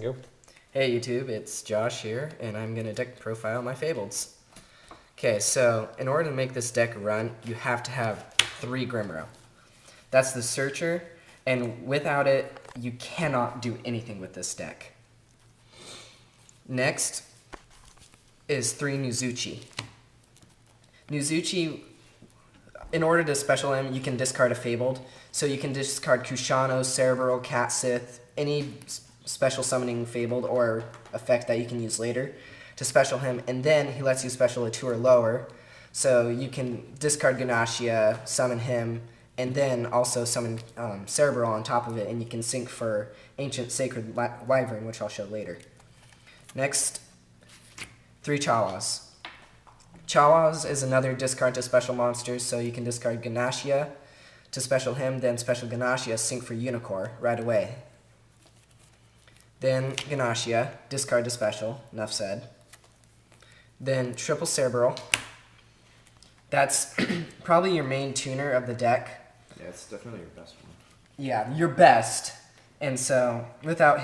Go. Hey YouTube, it's Josh here, and I'm going to deck profile my Fableds. Okay, so in order to make this deck run, you have to have 3 Grimro. That's the Searcher, and without it, you cannot do anything with this deck. Next is 3 Nuzuchi. Nuzuchi, in order to special him, you can discard a Fabled. So you can discard Kushano, Cerebral, Cat Sith, any special summoning Fabled or effect that you can use later to special him, and then he lets you special a 2 or lower. So you can discard Ganashia, summon him, and then also summon Cerebral on top of it, and you can sync for Ancient Sacred Wyvern, which I'll show later. Next, 3 Chawas. Chawas is another discard to special monsters, so you can discard Ganashia to special him, then special Ganashia, sync for Unicorn right away. Then Ganashia, discard to special, enough said. Then triple Cerebral. That's probably your main tuner of the deck. Yeah, it's definitely your best one. Yeah, your best. And so, without,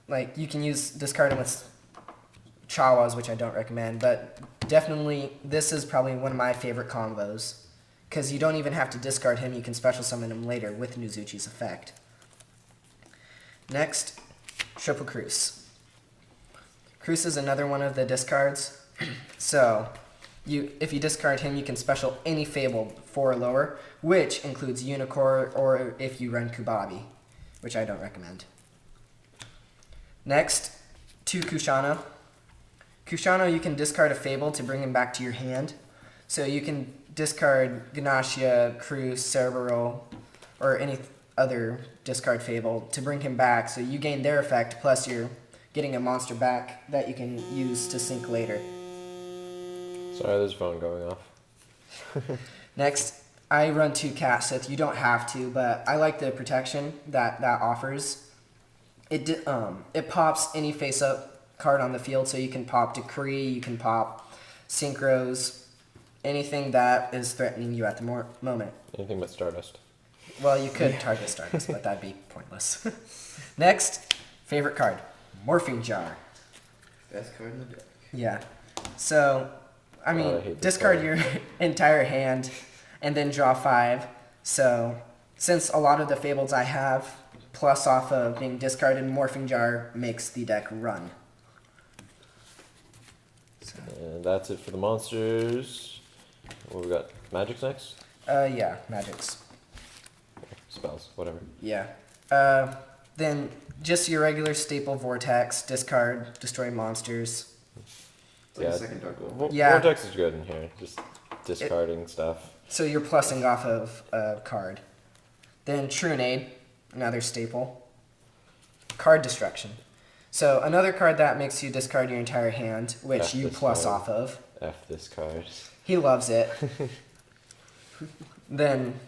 like, you can discard him with Chawas, which I don't recommend, but definitely this is probably one of my favorite combos. Because you don't even have to discard him, you can special summon him later with Nuzuchi's effect. Next, triple Cruz. Cruz is another one of the discards. So, if you discard him, you can special any Fabled 4 or lower, which includes Unicorn or if you run Kubabi, which I don't recommend. Next, 2 Kushano. Kushano, you can discard a Fable to bring him back to your hand. So you can discard Ganashia, Cruz, Cerebral, or any other discard Fable to bring him back. So you gain their effect, plus you're getting a monster back that you can use to sync later. Sorry, there's a phone going off. Next, I run 2 Cat Sith. You don't have to, but I like the protection that offers. It pops any face-up card on the field, so you can pop Decree, you can pop Synchros, anything that is threatening you at the moment. Anything but Stardust. Well, you could target Stardust, but that'd be pointless. Next, favorite card, Morphing Jar. Best card in the deck. Yeah. So, I mean, discard your entire hand and then draw 5. So, since a lot of the Fables I have, plus off of being discarded, Morphing Jar makes the deck run. So. And that's it for the monsters. What we got? Magics next? Yeah, magics. Spells, whatever. Yeah. Then just your regular staple Vortex, discard, destroy monsters. It's like the second Dark Wolf. Yeah. Vortex is good in here. Just discarding stuff. So you're plussing off of a card. Then Trunade, another staple. Card Destruction. So another card that makes you discard your entire hand, which you plus off of. F this card. He loves it. Then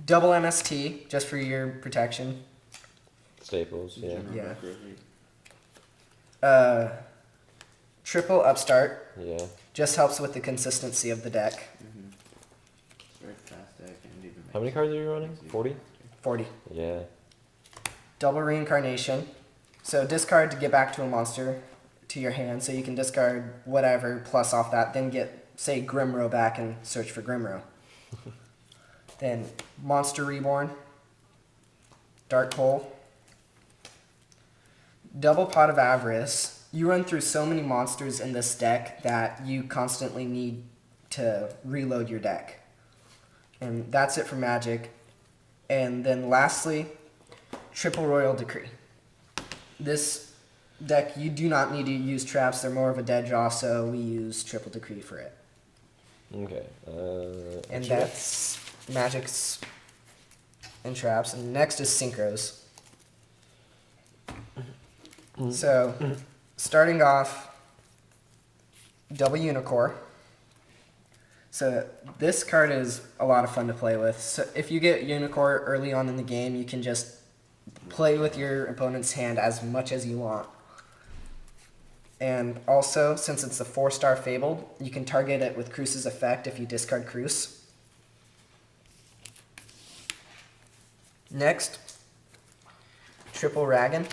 double MST, just for your protection. Staples, yeah. Yeah. Triple Upstart. Yeah. Just helps with the consistency of the deck. Mm-hmm. It's a very fast deck and even How many cards are you running? 40? 40. Yeah. Double Reincarnation. So discard to get back to a monster to your hand. So you can discard whatever plus off that. Then get, say, Grimro back and search for Grimro. Then Monster Reborn. Dark Hole. Double Pot of Avarice. You run through so many monsters in this deck that you constantly need to reload your deck. And that's it for Magic. And then lastly, Triple Royal Decree. This deck, you do not need to use traps. They're more of a dead draw, so we use Triple Decree for it. Okay. And that's Magic's and traps. And next is Synchros. So, starting off, double Unicorn. So this card is a lot of fun to play with. So if you get Unicorn early on in the game, you can just play with your opponent's hand as much as you want. And also, since it's a 4-star Fabled, you can target it with Cruz's effect if you discard Cruz. Next, Triple Ragan.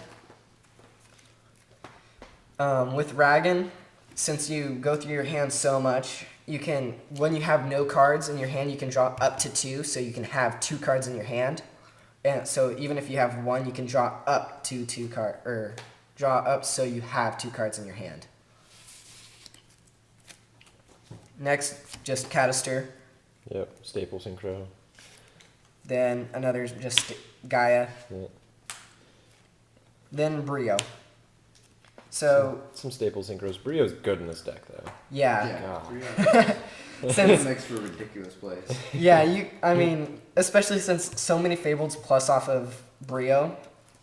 With Ragan, since you go through your hand so much, you can, when you have no cards in your hand, you can draw up to 2, so you can have 2 cards in your hand. And so even if you have 1, you can draw up to 2 card, or draw up so you have 2 cards in your hand. Next, just Cataster. Yep, staple synchro. Then another just Gaia. Yeah. Then Brio. So Some staple synchros. Brio's good in this deck though. yeah, God. since It makes for ridiculous plays. yeah, I mean, especially since so many Fableds plus off of Brio,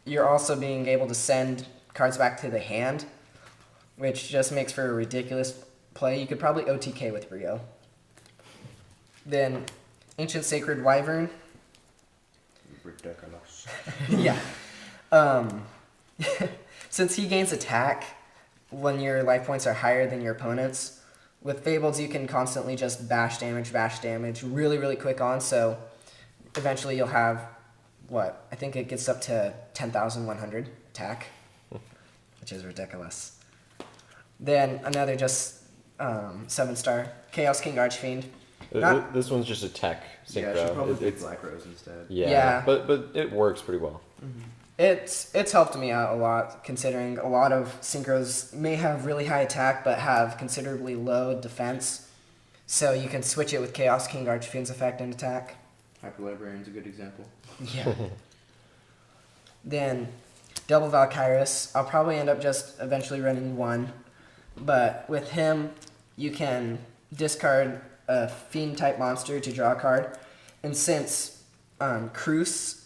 you're also being able to send cards back to the hand, which just makes for a ridiculous play. You could probably OTK with Brio. Then Ancient Sacred Wyvern. Ridiculous. Yeah. Since he gains attack when your life points are higher than your opponent's, with Fableds you can constantly just bash damage really, really quick on, so eventually you'll have, what, I think it gets up to 10,100 attack, which is ridiculous. Then another just 7-star, Chaos King Archfiend. This one's just a tech synchro. Yeah, I should probably pick it's Black Rose instead. yeah, but it works pretty well. It's helped me out a lot, considering a lot of synchros may have really high attack but have considerably low defense. So you can switch it with Chaos King Archfiend's effect and attack. Hyper Librarian's a good example. Yeah. Then Double Valkyris. I'll probably end up just eventually running 1. But with him, you can discard a Fiend type monster to draw a card. And since Cruz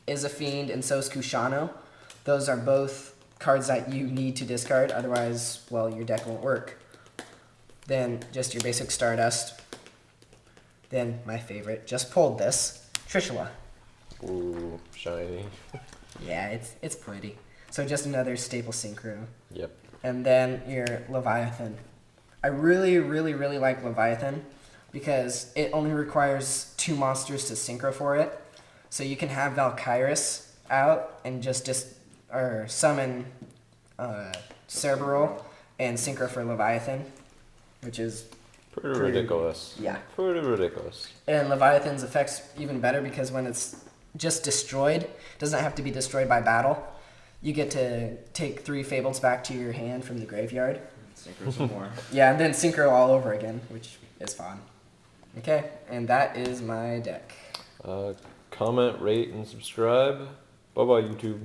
is a Fiend and so is Kushano, those are both cards that you need to discard, otherwise, well, your deck won't work. Then just your basic Stardust. Then my favorite, just pulled this, Trishula. Ooh, shiny. Yeah, it's pretty. So just another staple synchro. Yep. And then your Leviathan. I really, really, really like Leviathan because it only requires 2 monsters to synchro for it. So you can have Valkyris out and just summon Cerberus and synchro for Leviathan, which is Pretty ridiculous. Yeah. Pretty ridiculous. And Leviathan's effect's even better because when it's just destroyed, it doesn't have to be destroyed by battle. You get to take 3 Fables back to your hand from the graveyard. Synchro some more. Yeah, and then synchro all over again, which is fun. Okay, and that is my deck. Comment, rate, and subscribe. Bye bye, YouTube.